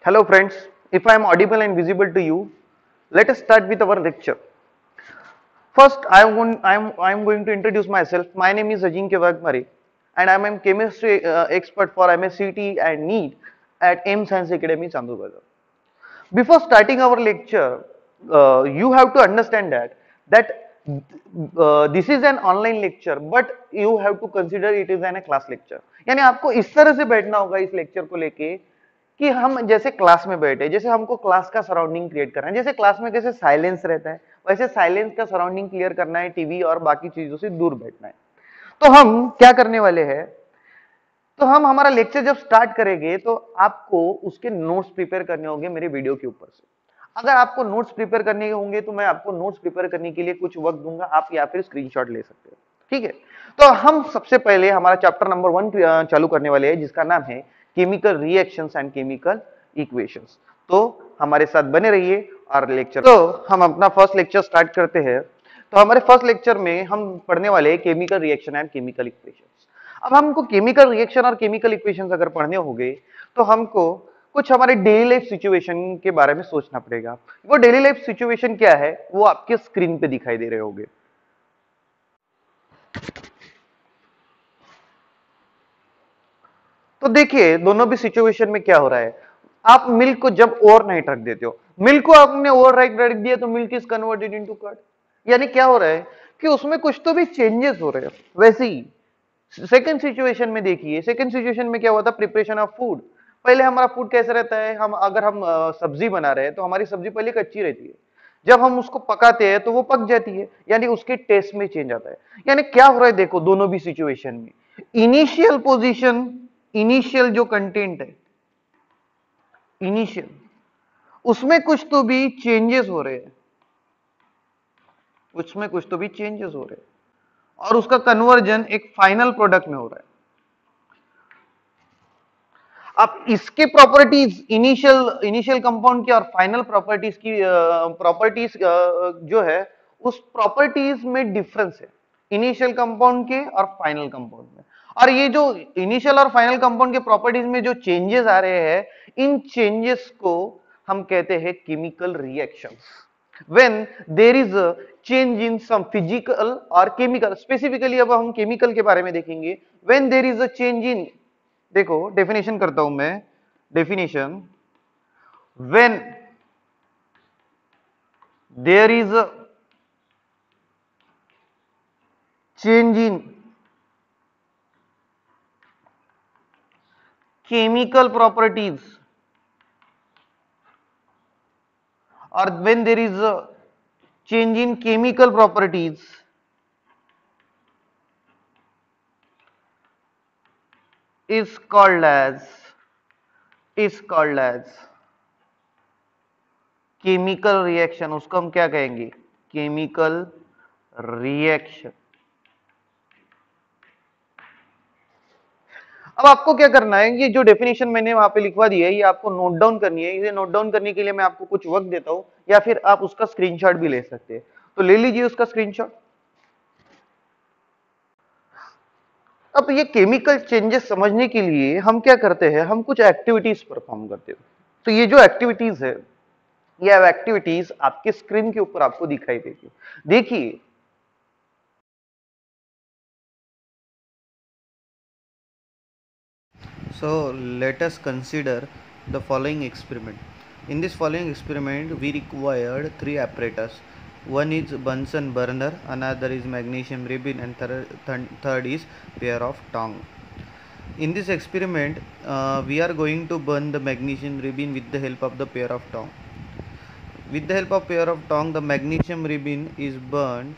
Hello friends, if I am audible and visible to you, let us start with our lecture. First, I am going to introduce myself. My name is Ajinkya Vagmare and I am a chemistry expert for MSCT and NEET at AIM Science Academy, Chandu. Before starting our lecture, you have to understand that this is an online lecture, but you have to consider it is a class lecture. यानी आपको इस तरह से बैठना होगा इस lecture को लेके कि हम जैसे क्लास में बैठे, जैसे हमको क्लास का सराउंडिंग क्रिएट करना है, जैसे क्लास में कैसे साइलेंस रहता है वैसे साइलेंस का सराउंडिंग क्लियर करना है, टीवी और बाकी चीजों से दूर बैठना है। तो हम क्या करने वाले हैं, तो हम हमारा लेक्चर जब स्टार्ट करेंगे तो आपको उसके नोट्स प्रिपेयर करने होंगे मेरे वीडियो के ऊपर से। अगर आपको नोट्स प्रिपेयर करने होंगे तो मैं आपको नोट्स प्रिपेयर करने के लिए कुछ वक्त दूंगा, आप या फिर स्क्रीनशॉट ले सकते हो, ठीक है। तो हम सबसे पहले हमारा चैप्टर नंबर 1 चालू करने वाले हैं जिसका नाम है chemical reactions and chemical equations. तो हमारे साथ बने रहिए और लेक्चर, तो हम अपना फर्स्ट लेक्चर स्टार्ट करते हैं। तो हमारे फर्स्ट लेक्चर में हम पढ़ने वाले हैं chemical reaction and chemical equations. अब हमको केमिकल रिएक्शन और केमिकल इक्वेशंस अगर पढ़ने होंगे तो हमको कुछ हमारे डेली लाइफ सिचुएशन के बारे में सोचना पड़ेगा। वो डेली लाइफ सिचुएशन क्या है वो आपके स्क्रीन पे दिखाई दे रहे होंगे। तो देखिए दोनों भी सिचुएशन में क्या हो रहा है, आप मिल्क को जब ओवरनाइट रख देते हो, मिल्क को आपने ओवरनाइट रख दिया तो milk is converted into curd, यानी क्या हो रहा है कि उसमें कुछ तो भी चेंजेस हो रहे हैं। वैसे ही सेकंड सिचुएशन में देखिए, सेकंड सिचुएशन में क्या हुआ था, प्रिपरेशन ऑफ फूड। पहले हमारा फूड कैसे रहता है, हम सब्जी बना रहे हैं तो हमारी सब्जी पहले कच्ची रहती है, जब हम उसको पकाते हैं तो वो पक जाती है, यानी उसके टेस्ट में चेंज आता है। यानी क्या हो रहा है देखो दोनों भी सिचुएशन में, इनिशियल पोजीशन, इनिशियल जो कंटेंट है इनिशियल, उसमें कुछ तो भी चेंजेस हो रहे हैं, उसमें कुछ तो भी चेंजेस हो रहे हैं और उसका कन्वर्जन एक फाइनल प्रोडक्ट में हो रहा है। अब इसके प्रॉपर्टीज, इनिशियल कंपाउंड की और फाइनल प्रॉपर्टीज की प्रॉपर्टीज जो है उस प्रॉपर्टीज में डिफरेंस है इनिशियल कंपाउंड के और फाइनल कंपाउंड में। और ये जो इनिशियल और फाइनल कंपाउंड के प्रॉपर्टीज में जो चेंजेस आ रहे हैं, इन चेंजेस को हम कहते हैं chemical reactions. when there is a change in some physical or chemical, specifically अब हम केमिकल के बारे में देखेंगे, when there is a change in, देखो डेफिनेशन करता हूं मैं, definition, when there is a change in chemical properties or when there is a change in chemical properties is called as chemical reaction. उसको हम क्या कहेंगे, केमिकल रिएक्शन। अब आपको क्या करना है, ये जो डेफिनेशन मैंने वहां पे लिखवा दी है ये आपको नोट डाउन करनी है। इसे नोट डाउन करने के लिए मैं आपको कुछ वक्त देता हूं या फिर आप उसका स्क्रीनशॉट भी ले सकते हैं, तो ले लीजिए उसका स्क्रीनशॉट। अब ये केमिकल चेंजेस समझने के लिए हम क्या करते हैं, हम कुछ एक्टिविटीज परफॉर्म करते हैं। तो ये जो एक्टिविटीज है, ये एक्टिविटीज आपके स्क्रीन के ऊपर आपको दिखाई देगी, देखिए। So let us consider the following experiment. In this following experiment we required 3 apparatus. One is Bunsen burner, another is magnesium ribbon, and third is pair of tong. In this experiment we are going to burn the magnesium ribbon with the help of the pair of tong. With the help of pair of tong, the magnesium ribbon is burned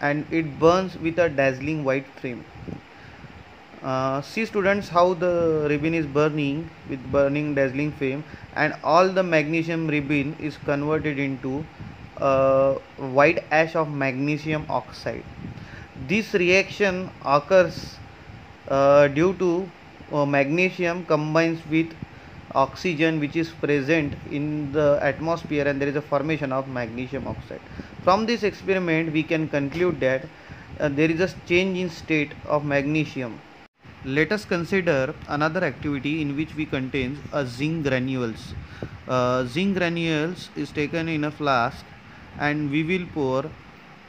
and it burns with a dazzling white flame. See students how the ribbon is burning with burning dazzling flame, and all the magnesium ribbon is converted into white ash of magnesium oxide. This reaction occurs due to magnesium combines with oxygen which is present in the atmosphere, and there is a formation of magnesium oxide. From this experiment we can conclude that there is a change in state of magnesium. Let us consider another activity in which we contain a zinc granules. Zinc granules is taken in a flask and we will pour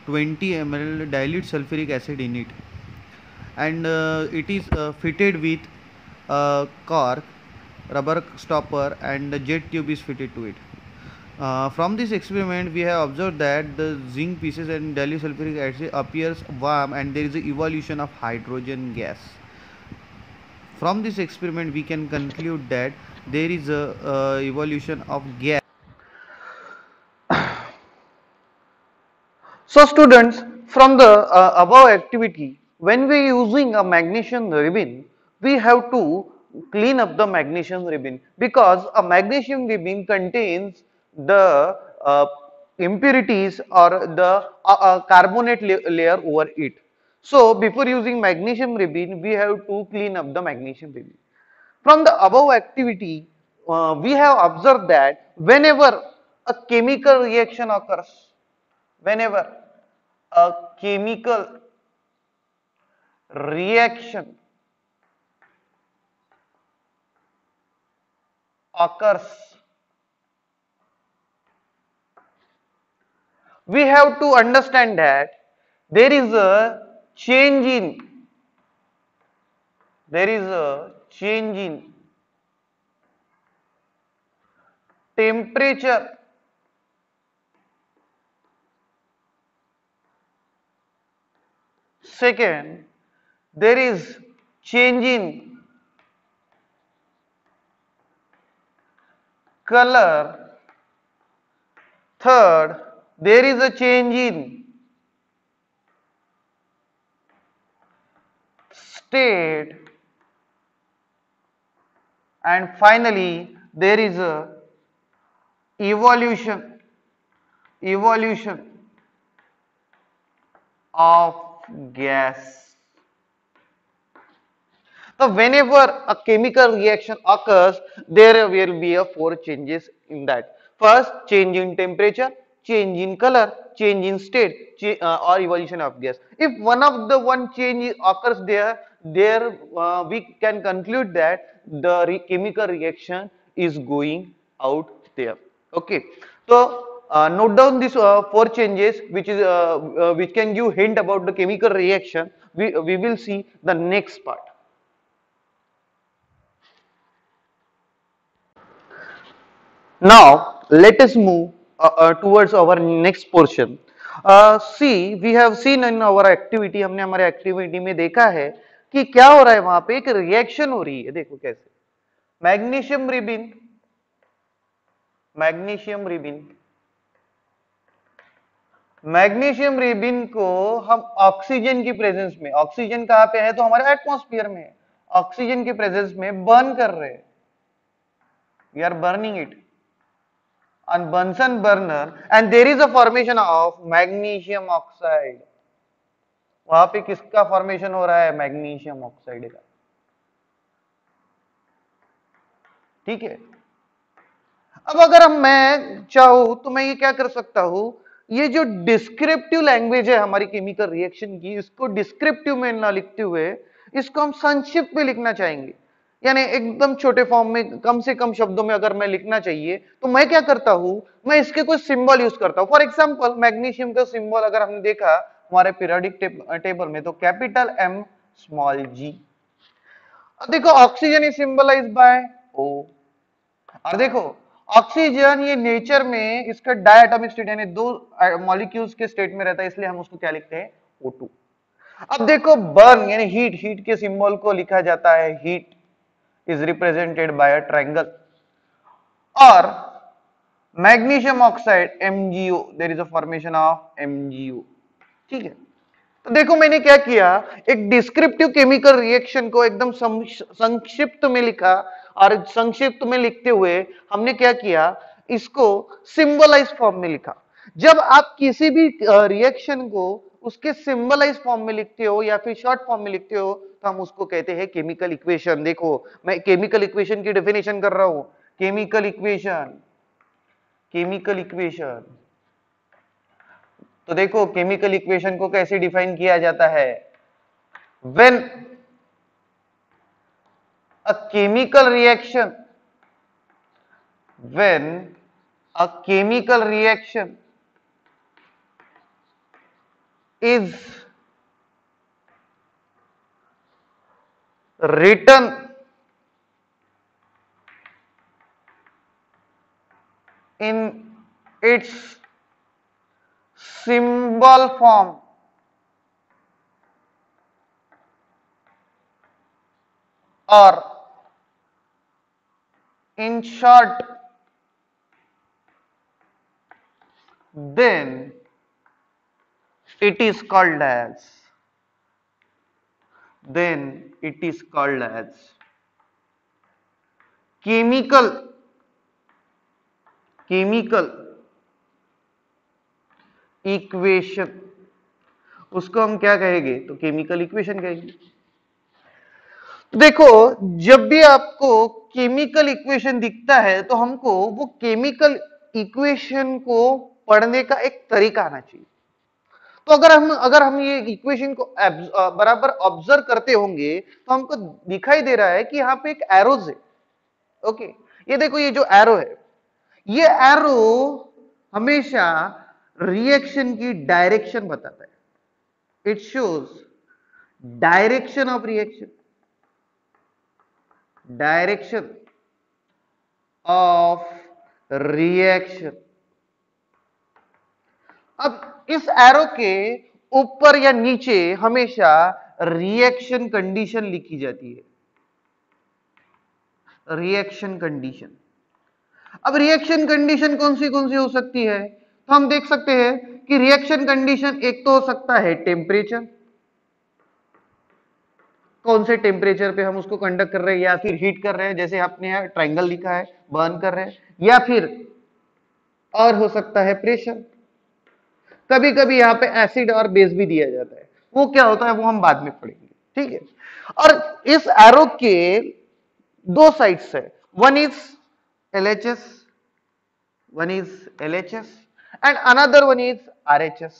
20 ml dilute sulfuric acid in it, and it is fitted with a cork, rubber stopper, and a jet tube is fitted to it. From this experiment, we have observed that the zinc pieces and dilute sulfuric acid appears warm, and there is an evolution of hydrogen gas. From this experiment, we can conclude that there is a evolution of gas. So students, from the above activity, when we are using a magnesium ribbon, we have to clean up the magnesium ribbon, because a magnesium ribbon contains the impurities or the carbonate layer over it. So before using magnesium ribbon, we have to clean up the magnesium ribbon. From the above activity, we have observed that whenever a chemical reaction occurs, whenever a chemical reaction occurs, we have to understand that there is a change in there is a change in temperature. Second, there is change in color. Third, there is a change in state, and finally there is a evolution of gas. So whenever a chemical reaction occurs, there will be a four changes in that. First, change in temperature, change in color, change in state, or evolution of gas. If one of the one change occurs there we can conclude that the chemical reaction is going out there. Okay. So note down these four changes, which can give hint about the chemical reaction. We will see the next part. Now, let us move towards our next portion. See, we have seen in our activity, हमने हमारे activity में देखा है कि क्या हो रहा है, वहां पे एक रिएक्शन हो रही है. देखो कैसे. Magnesium ribbon, magnesium ribbon, magnesium ribbon को हम ऑक्सीजन की प्रेजेंस में, ऑक्सीजन कहां पे है, तो हमारे एटमॉस्फेयर में है, ऑक्सीजन की प्रेजेंस में बर्न कर रहे हैं. We are burning it on Bunsen burner, and there is a formation of magnesium oxide. वहां पे किसका फॉर्मेशन हो रहा है, मैग्नीशियम ऑक्साइड का. ठीक है. अब अगर मैं चाहूं तो मैं ये क्या कर सकता हूं, ये जो डिस्क्रिप्टिव लैंग्वेज है हमारी केमिकल रिएक्शन की, इसको डिस्क्रिप्टिव में ना लिखते हुए इसको हम संक्षिप्त में लिखना चाहेंगे, यानी एकदम छोटे फॉर्म में, कम से कम शब्दों में अगर मैं लिखना चाहिए तो मैं क्या करता हूं, मैं इसके कुछ सिंबल यूज करता हूं. फॉर एग्जांपल, मैग्नीशियम का सिंबल अगर हमने देखा हमारे पीरियोडिक टेबल में, तो कैपिटल एम स्मॉल जी. अब देखो ऑक्सीजन इज सिंबलाइज बाय ओ. और देखो ऑक्सीजन ये नेचर में इसका डायटोमिक स्टेट यानी दो मॉलिक्यूल्स के स्टेट में रहता है, इसलिए हम उसको क्या लिखते हैं, O2. अब देखो बर्न यानी हीट, हीट के सिंबल को लिखा जाता है, heat is represented by a triangle. और magnesium oxide MgO, there is a formation of MgO. ठीक है. तो देखो मैंने क्या किया, एक डिस्क्रिप्टिव केमिकल रिएक्शन को एकदम संक्षिप्त में लिखा, और संक्षिप्त में लिखते हुए हमने क्या किया, इसको सिंबलाइज फॉर्म में लिखा. जब आप किसी भी रिएक्शन को उसके सिंबलाइज फॉर्म में लिखते हो या फिर शॉर्ट फॉर्म में लिखते हो, तो हम उसको कहते हैं केमिकल इक्वेशन. देखो मैं केमिकल इक्वेशन की डेफिनेशन कर रहा हूं. Chemical equation, chemical equation. तो देखो केमिकल इक्वेशन को कैसे डिफाइन किया जाता है, when a chemical reaction, when a chemical reaction is written in its symbol form, or in short, then it is called as, chemical equation. उसको हम क्या कहेंगे? तो केमिकल इक्वेशन कहेंगे। देखो, जब भी आपको केमिकल इक्वेशन दिखता है तो हमको वो केमिकल इक्वेशन को पढ़ने का एक तरीका आना चाहिए। तो अगर हम ये इक्वेशन को बराबर ऑब्जर्व करते होंगे तो हमको दिखाई दे रहा है कि यहाँ पे एक एरोज है। ओके, ये देखो, ये जो एरो है, ये एरो हमेशा रिएक्शन की डायरेक्शन बताता है। It shows direction of reaction, direction of reaction. अब इस एरो के ऊपर या नीचे हमेशा रिएक्शन कंडीशन लिखी जाती है, रिएक्शन कंडीशन। अब रिएक्शन कंडीशन कौन सी हो सकती है? तो हम देख सकते हैं कि रिएक्शन कंडीशन एक तो हो सकता है टेम्परेचर, कौन से टेम्परेचर पे हम उसको कंडक्ट कर रहे हैं, या फिर हीट कर रहे हैं, जैसे आपने यहाँ ट्रायंगल लिखा है, बर्न कर रहे हैं, या फिर और हो सकता है प्रेशर। कभी कभी यहाँ पे एसिड और बेस भी दिया जाता है, वो क्या होता है वो हम बाद में पढ़ेंगे, ठीक है। और इस एरो के दो साइड्स है, one is LHS, and another one is RHS,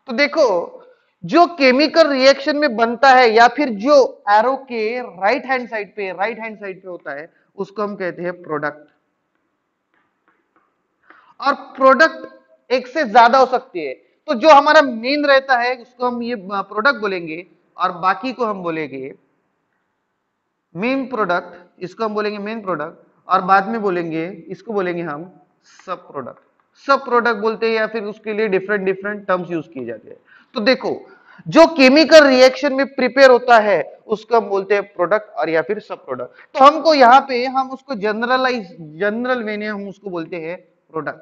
तो देखो, जो केमिकल रिएक्शन में बनता है या फिर जो एरो के राइट हैंड साइड पे होता है, उसको हम कहते हैं प्रोडक्ट। और प्रोडक्ट एक से ज्यादा हो सकती है, तो जो हमारा मेन रहता है उसको हम ये प्रोडक्ट बोलेंगे, और बाकी को हम बोलेंगे मेन प्रोडक्ट। इसको हम बोलेंगे मेन प्रोडक्ट, और बाद में बोलेंगे, इसको बोलेंगे हम सब प्रोडक्ट। सब प्रोडक्ट बोलते हैं, या फिर उसके लिए डिफरेंट टर्म्स यूज किए जाते हैं। तो देखो, जो केमिकल रिएक्शन में प्रिपेयर होता है उसको हम बोलते हैं प्रोडक्ट, और या फिर सब प्रोडक्ट। तो हमको यहाँ पे हम उसको जनरल वे में हम उसको बोलते हैं प्रोडक्ट।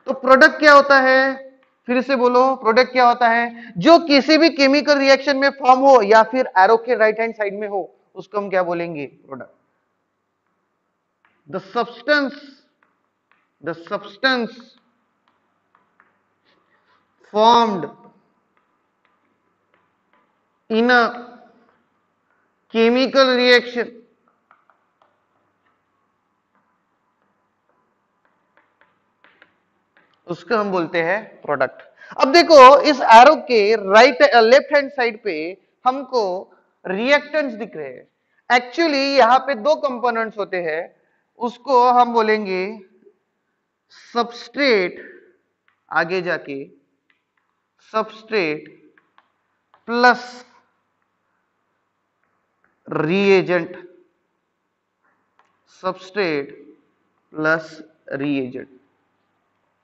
तो प्रोडक्ट क्या होता है? फिर से बोलो, प्रोडक्ट क्या होता है? जो किसी भी केमिकल रिएक्शन में फॉर्म हो या फिर एरो के राइट हैंड साइड में हो, उसको हम क्या बोलेंगे? Product. The substance formed in a chemical reaction उसको हम बोलते हैं प्रोडक्ट। अब देखो, इस एरो के लेफ्ट हैंड साइड पे हमको रिएक्टेंट्स दिख रहे हैं। एक्चुअली यहां पे दो कंपोनेंट्स होते हैं, उसको हम बोलेंगे सबस्ट्रेट, आगे जाके substrate plus reagent, substrate plus reagent,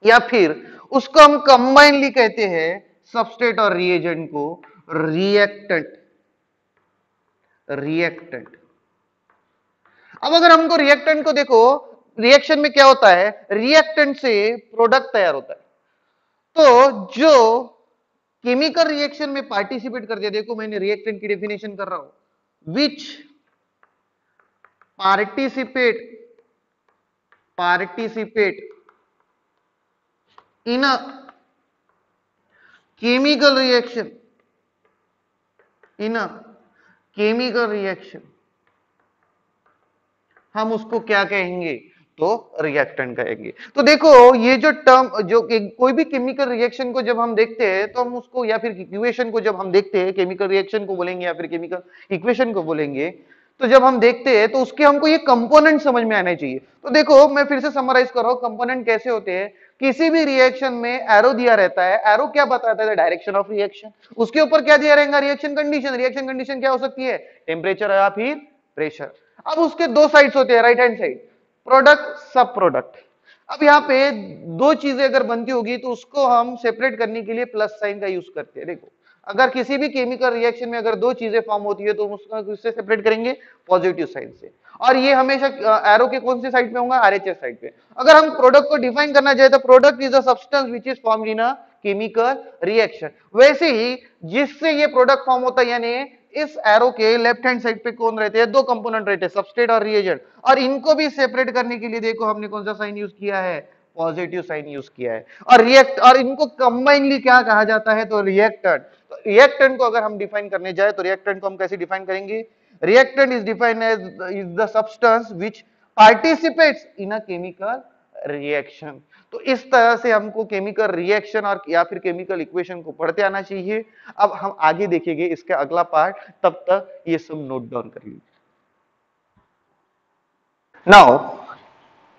या फिर उसको हम कंबाइनली कहते हैं, सबस्ट्रेट और रिएजेंट को रिएक्टेंट। अब अगर हमको रिएक्टेंट को देखो, रिएक्शन में क्या होता है? रिएक्टेंट से प्रोडक्ट तैयार होता है। तो जो केमिकल रिएक्शन में पार्टिसिपेट करते हैं, देखो मैंने रिएक्टेंट की डेफिनेशन कर रहा हूं, which participate in a chemical reaction, हम उसको क्या कहेंगे? तो रिएक्टेंट कहेंगे। तो देखो ये जो टर्म जो कोई भी केमिकल रिएक्शन को जब हम देखते हैं तो हम उसको या फिर इक्वेशन को जब हम देखते हैं केमिकल रिएक्शन को बोलेंगे या फिर केमिकल इक्वेशन को बोलेंगे, तो जब हम देखते हैं तो उसके हमको ये कंपोनेंट समझ में आने चाहिए। तो देखो मैं फिर से समराइज कर रहा हूं कंपोनेंट कैसे होते हैं। किसी भी रिएक्शन में एरो दिया रहता है, एरो क्या बताता है, डायरेक्शन ऑफ रिएक्शन। उसके ऊपर क्या दिया रहेगा, रिएक्शन कंडीशन। रिएक्शन कंडीशन क्या हो सकती है, टेम्परेचर या फिर प्रेशर। अब उसके दो साइड्स होते हैं, राइट हैंड साइड प्रोडक्ट सब प्रोडक्ट। अब यहाँ पे दो चीजें अगर बनती होगी तो उसको हम सेपरेट करने के लिए प्लस साइन का यूज करते हैं। देखो अगर किसी भी केमिकल रिएक्शन में अगर दो चीजें फॉर्म होती है तो उसका किससे सेपरेट करेंगे, पॉजिटिव साइड से। और ये हमेशा एरो के कौन से साइड पे होगा, आरएचएस साइड पे। अगर हम प्रोडक्ट को डिफाइन करना चाहे तो product is a substance which is formed in a chemical reaction. वैसे ही जिससे ये प्रोडक्ट फॉर्म होता है, यानी इस एरो के लेफ्ट हैंड साइड पे कौन रहते हैं, दो कंपोनेंट रहते हैं, सबस्ट्रेट और रिएजेंट। और इनको भी सेपरेट करने के लिए देखो हमने कौन सा साइन यूज किया है, पॉजिटिव साइन यूज किया है। और रिएक्ट और इनको कंबाइनली क्या कहा जाता है, तो रिएक्टेंट। तो रिएक्टेंट को अगर हम डिफाइन करने जाए तो रिएक्टेंट को हम कैसे डिफाइन करेंगे, reactant is defined as is the substance which participates in a chemical reaction. तो इस तरह से हमको केमिकल रिएक्शन और या फिर केमिकल इक्वेशन को पढ़ते आना चाहिए। अब हम आगे देखेंगे इसका अगला पार्ट, तब तक ये सब नोट डाउन कर लीजिए। Now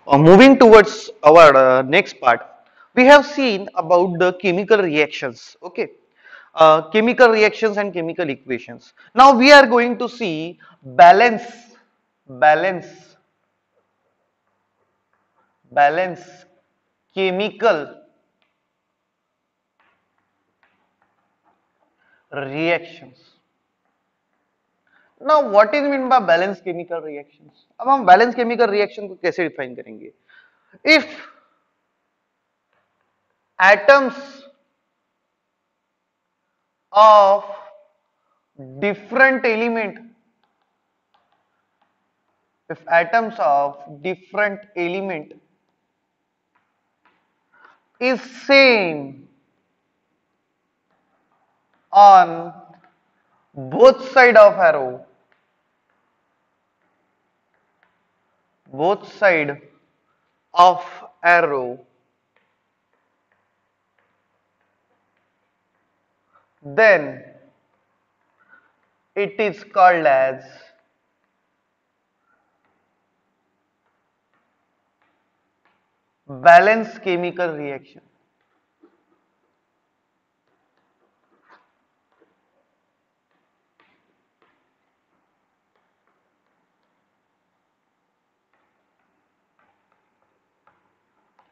moving towards our next part, we have seen about the chemical reactions. Okay, chemical reactions and chemical equations. Now we are going to see balance balance balance chemical reactions. Now what is mean by balance chemical reactions? अब हम balance chemical reaction को कैसे define करेंगे, if atoms of different element, if atoms of different element is same on both side of arrow, both side of arrow, then it is called as balance chemical reaction.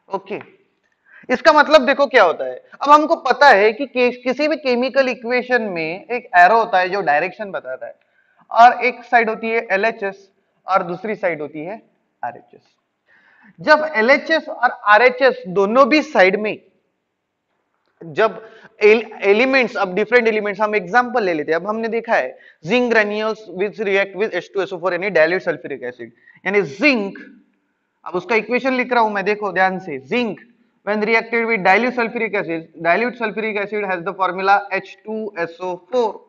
Okay इसका मतलब देखो क्या होता है। अब हमको पता है कि किसी भी केमिकल इक्वेशन में एक एरो होता है जो डायरेक्शन बताता है, और एक साइड होती है एलएचएस और दूसरी साइड होती है आरएचएस। जब एलएचएस और आरएचएस दोनों भी साइड में, जब एलिमेंट्स, अब डिफरेंट एलिमेंट्स, हम एग्जांपल ले लेते हैं। अब हमने देखा है zinc granules which react with H2SO4 यानी डाइल्यूट सल्फ्यूरिक एसिड, यानी जिंक। अब उसका इक्वेशन लिख रहा हूं मैं, देखो ध्यान से, zinc when reacted with dilute sulfuric acid has the formula H2SO4,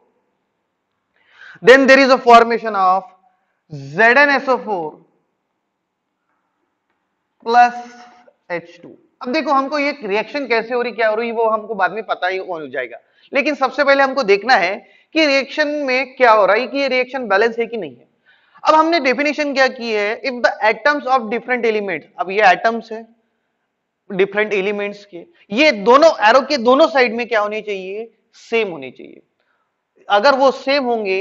then there is a formation of ZnSO4 plus H2। अब देखो हमको ये रिएक्शन कैसे हो रही, क्या हो रही, वो हमको बाद में पता ही हो जाएगा, लेकिन सबसे पहले हमको देखना है कि रिएक्शन में क्या हो रहा है, कि ये रिएक्शन बैलेंस है कि नहीं है। अब हमने डेफिनेशन क्या की है, if the atoms of different elements, अब ये एटम्स है डिफरेंट एलिमेंट्स के, ये दोनों एरो के दोनों साइड में क्या होने चाहिए, सेम होने चाहिए। अगर वो सेम होंगे,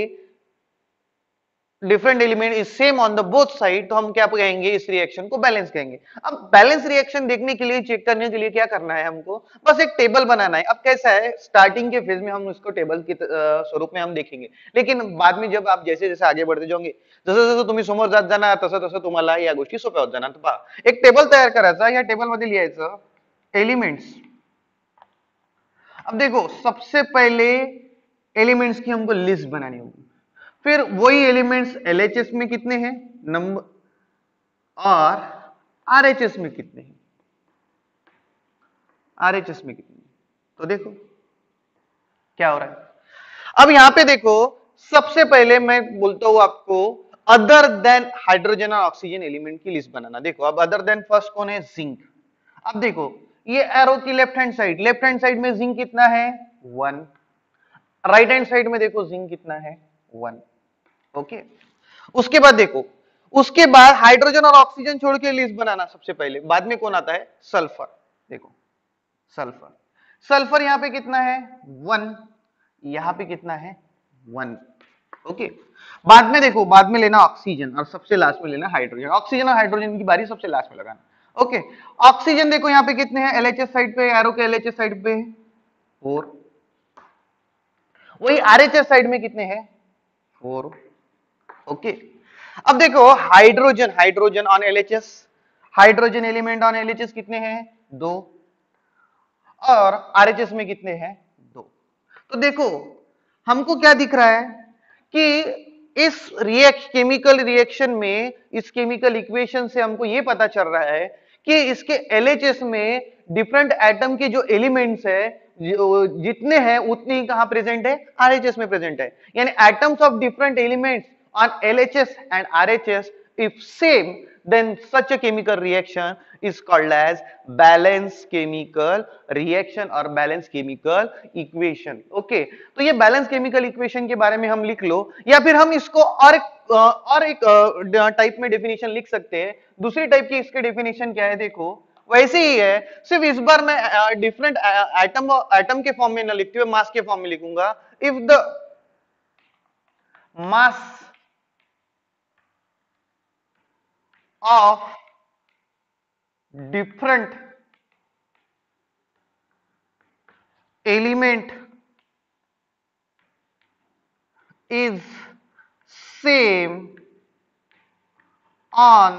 different element is same on the both side, तो हम क्या कहेंगे, इस रिएक्शन को बैलेंस कहेंगे। अब बैलेंस रिएक्शन देखने के लिए, चेक करने के लिए क्या करना है हमको, बस एक टेबल बनाना है। अब कैसा है, स्टार्टिंग के फेज में हम उसको टेबल के स्वरूप में हम देखेंगे, लेकिन बाद में जब आप जैसे जैसे आगे बढ़ते जाओगे, जसं जसं तुम्ही समोर जात जाणार तसं तसं तुम्हाला या गोष्टी सोप्या होत जाणार। पहा, एक टेबल तयार करायचा, या टेबल मध्ये लिहायचं एलिमेंट्स। अब देखो सबसे पहले एलिमेंट्स की हमको लिस्ट बनानी होगी, फिर वही एलिमेंट्स एलएचएस में कितने हैं नंबर, और आरएचएस में कितने हैं, आरएचएस में कितने हैं। तो देखो क्या हो रहा है। अब यहां पे देखो, सबसे पहले मैं बोलता हूं आपको, अदर देन हाइड्रोजन और ऑक्सीजन एलिमेंट की लिस्ट बनाना। देखो अब अदर देन फर्स्ट कौन है, जिंक। अब देखो ये एरो की लेफ्ट हैंड साइड में जिंक कितना है, 1। राइट हैंड साइड में देखो जिंक कितना है, 1। ओके, उसके बाद देखो, उसके बाद हाइड्रोजन और ऑक्सीजन छोड़ के लिस्ट बनाना सबसे पहले, बाद में कौन आता है, सल्फर। देखो सल्फर, सल्फर यहां पे कितना है, 1, यहां पे कितना है, 1। ओके, बाद में देखो, बाद में लेना ऑक्सीजन और सबसे लास्ट में लेना हाइड्रोजन। ऑक्सीजन और हाइड्रोजन की बारी सबसे लास्ट में लगाना। ओके, ऑक्सीजन देखो यहां पे कितने हैं, एलएचएस साइड पे, एरो के एलएचएस साइड पे 4, वही आरएचएस साइड में कितने हैं, 4। ओके, अब देखो hydrogen, hydrogen on LHS, hydrogen element on LHS कितने हैं, 2, और आरएचएस में कितने हैं, 2। तो देखो हमको क्या दिख रहा है कि इस केमिकल रिएक्शन में, इस केमिकल इक्वेशन से हमको यह पता चल रहा है कि इसके एलएचएस में डिफरेंट एटम के जो एलिमेंट्स है, जितने हैं उतने ही कहां प्रेजेंट है, आरएचएस में प्रेजेंट है। यानी atoms of different elements on LHS and RHS if same, then such a chemical reaction is called as balance chemical reaction or balance chemical equation। Okay, तो ये बैलेंस केमिकल इक्वेशन के बारे में हम लिख लो, या फिर हम इसको और एक टाइप में डेफिनेशन लिख सकते हैं। दूसरी टाइप की इसके डेफिनेशन क्या है, देखो वैसे ही है, सिर्फ इस बार मैं डिफरेंट एटम के फॉर्म में ना लिखते हुए मास के फॉर्म में लिखूंगा। If the mass of different element is same on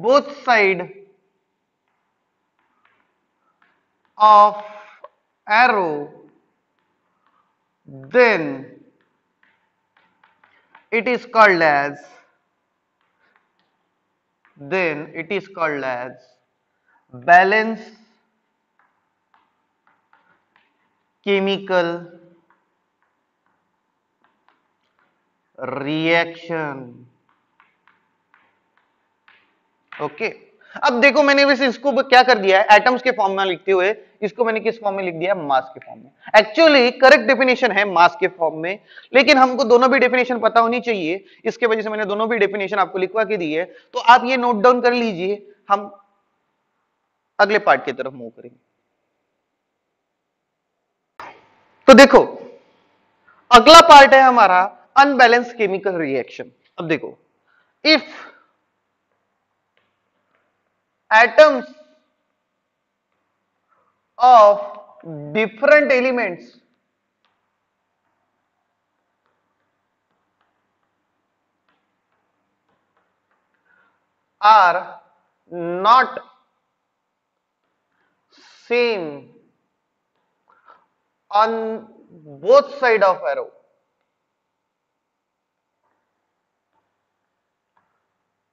both side of arrow, then it is called as balance chemical reaction। Okay, अब देखो मैंने वैसे इसको क्या कर दिया है, एटम्स के फॉर्म में लिखते हुए इसको मैंने किस फॉर्म में लिख दिया, मास के फॉर्म में। एक्चुअली करेक्ट डेफिनेशन है मास के फॉर्म में, लेकिन हमको दोनों भी डेफिनेशन पता होनी चाहिए, इसके वजह से मैंने दोनों भी डेफिनेशन आपको लिखवा के दी है। तो आप ये नोट डाउन कर लीजिए, हम अगले पार्ट की तरफ मूव करेंगे। तो देखो अगला पार्ट है हमारा अनबैलेंस केमिकल रिएक्शन। अब देखो, if atoms of different elements are not same on both side of arrow,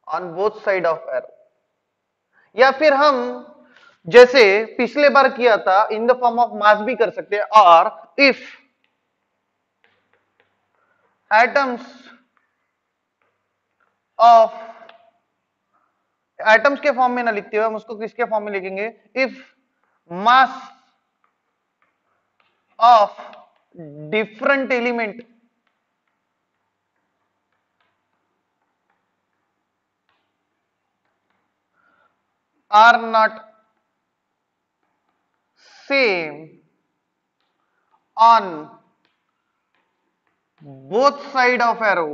on both side of arrow, या फिर हम जैसे पिछले बार किया था in the form of mass भी कर सकते हैं। और इफ एटम्स ऑफ, एटम्स के फॉर्म में ना लिखते हुए हम उसको किसके फॉर्म में लिखेंगे, if mass of different element are not same on both side of arrow,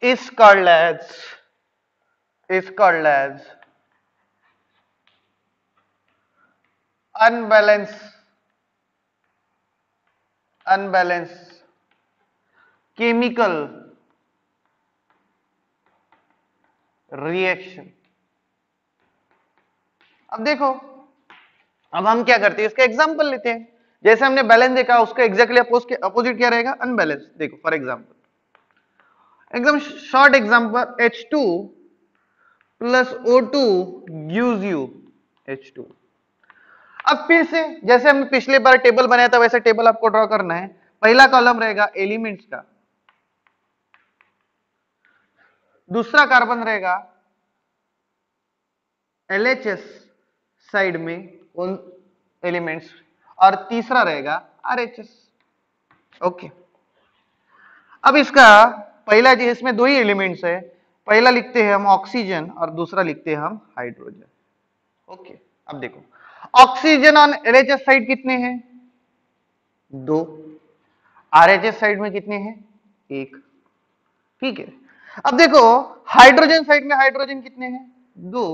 is called as unbalance chemical reaction. अब देखो, अब हम क्या करते हैं, इसका एग्जांपल लेते हैं। जैसे हमने बैलेंस देखा, उसका एग्जैक्टली अपोजिट क्या रहेगा, अनबैलेंस। देखो फॉर एग्जांपल, एकदम short example, H2 plus O2 gives you H2। अब फिर से जैसे हमने पिछले बार टेबल बनाया था वैसे टेबल आपको ड्रॉ करना है। पहला कॉलम रहेगा एलिमेंट्स का, दूसरा कार्बन रहेगा LHS साइड में उन एलिमेंट्स, और तीसरा रहेगा RHS। ओके, अब इसका पहला जो इसमें दो ही एलिमेंट्स है, पहला लिखते हैं हम ऑक्सीजन और दूसरा लिखते हैं हम हाइड्रोजन। ओके, अब देखो ऑक्सीजन ऑन LHS साइड कितने हैं? 2। RHS साइड में कितने हैं? 1। ठीक है, अब देखो हाइड्रोजन साइड में हाइड्रोजन कितने हैं? 2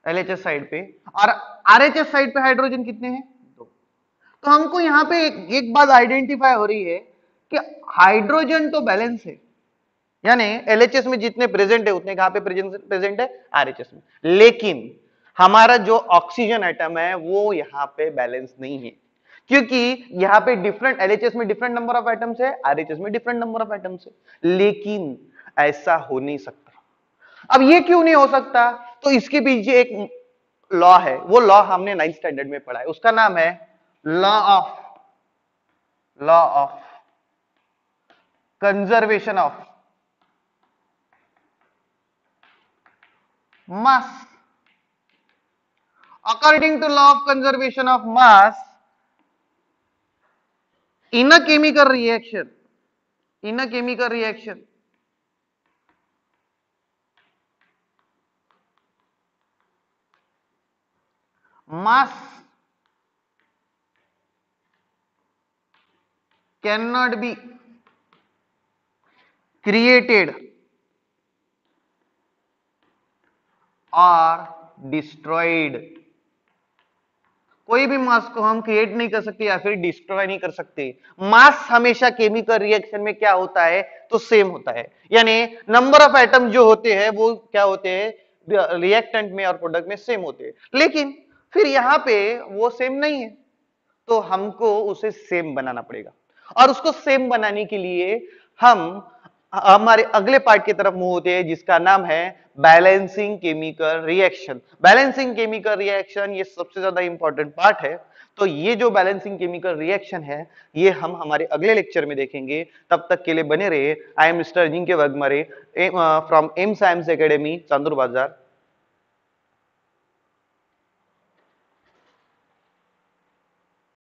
LHS साइड पे, और RHS साइड पे हाइड्रोजन कितने हैं? 2। तो हमको यहां पे एक बात आइडेंटिफाई हो रही है कि हाइड्रोजन तो बैलेंस है, यानी LHS में जितने प्रेजेंट है उतने कहां पे प्रेजेंट है? RHS में। लेकिन हमारा जो ऑक्सीजन एटम है वो यहां पे बैलेंस नहीं है, क्योंकि यहां पे डिफरेंट LHS में डिफरेंट नंबर ऑफ एटम्स है, RHS में डिफरेंट नंबर ऑफ एटम्स है। लेकिन ऐसा हो नहीं सकता। अब ये क्यों नहीं हो सकता? तो इसके पीछे एक लॉ है, वो लॉ हमने 9th स्टैंडर्ड में पढ़ा है, उसका नाम है law of conservation of mass. According to law of conservation of mass, in a chemical reaction, mass cannot be created or destroyed। कोई भी मास को हम क्रिएट नहीं कर सकते या फिर डिस्ट्रॉय नहीं कर सकते। मास हमेशा केमिकल रिएक्शन में क्या होता है? तो सेम होता है, यानी नंबर ऑफ एटम जो होते हैं वो क्या होते हैं? रिएक्टेंट में और प्रोडक्ट में सेम होते हैं। लेकिन फिर यहां पे वो सेम नहीं है, तो हमको उसे सेम बनाना पड़ेगा, और उसको सेम बनाने के लिए हम हमारे अगले पार्ट की तरफ मूव होते हैं, जिसका नाम है balancing chemical reaction. Balancing chemical reaction ये सबसे ज्यादा इंपॉर्टेंट पार्ट है। तो ये जो बैलेंसिंग केमिकल रिएक्शन है ये हम हमारे अगले लेक्चर में देखेंगे। तब तक के लिए बने रहिए। I am Mister Ajinkya Waghmare from M Science Academy, Chandur बाजार।